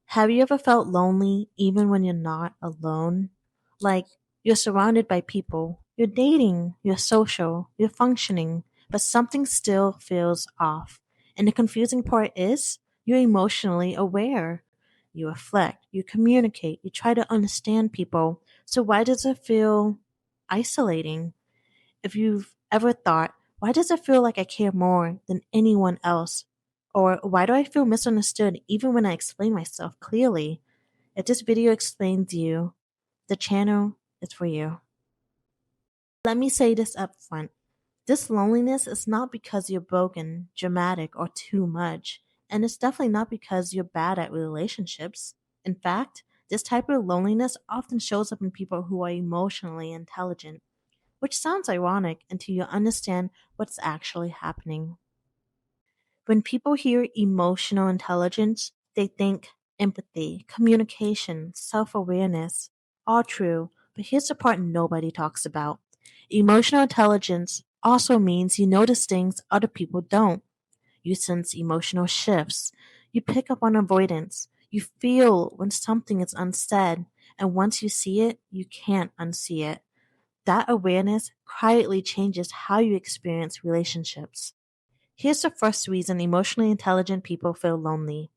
Have you ever felt lonely even when you're not alone? Like you're surrounded by people, you're dating, you're social, you're functioning, but something still feels off. And the confusing part is you're emotionally aware. You reflect, you communicate, you try to understand people. So why does it feel isolating? If you've ever thought, why does it feel like I care more than anyone else? Or why do I feel misunderstood even when I explain myself clearly? If this video explains you, the channel is for you. Let me say this up front. This loneliness is not because you're broken, dramatic, or too much. And it's definitely not because you're bad at relationships. In fact, this type of loneliness often shows up in people who are emotionally intelligent, which sounds ironic until you understand what's actually happening. When people hear emotional intelligence, they think empathy, communication, self awareness. All true, but here's the part nobody talks about. Emotional intelligence also means you notice things other people don't. You sense emotional shifts. You pick up on avoidance. You feel when something is unsaid, and once you see it, you can't unsee it. That awareness quietly changes how you experience relationships. Here's the first reason emotionally intelligent people feel lonely.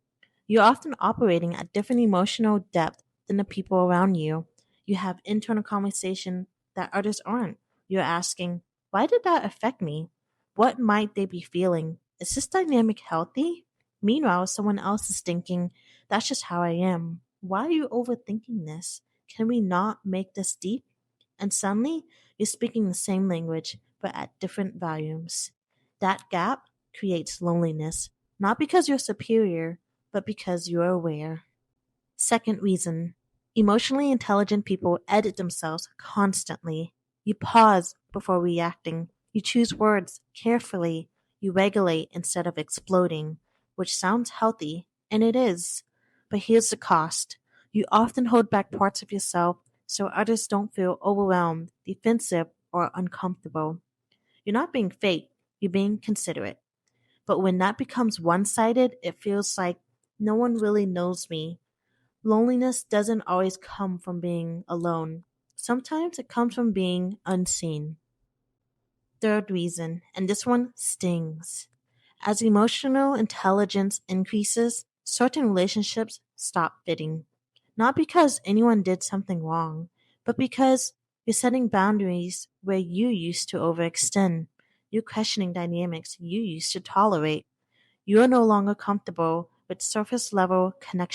You're often operating at different emotional depth than the people around you. You have internal conversation that others aren't. You're asking, why did that affect me? What might they be feeling? Is this dynamic healthy? Meanwhile, someone else is thinking, that's just how I am. Why are you overthinking this? Can we not make this deep? And suddenly, you're speaking the same language, but at different volumes. That gap creates loneliness, not because you're superior, but because you're aware. Second reason, emotionally intelligent people edit themselves constantly. You pause before reacting. You choose words carefully. You regulate instead of exploding, which sounds healthy, and it is. But here's the cost. You often hold back parts of yourself so others don't feel overwhelmed, defensive, or uncomfortable. You're not being fake, you're being considerate. But when that becomes one sided, it feels like no one really knows me. Loneliness doesn't always come from being alone. Sometimes it comes from being unseen. Third reason, and this one stings. As emotional intelligence increases, certain relationships stop fitting. Not because anyone did something wrong, but because you're setting boundaries where you used to overextend. You're questioning dynamics you used to tolerate. You are no longer comfortable with surface level connection.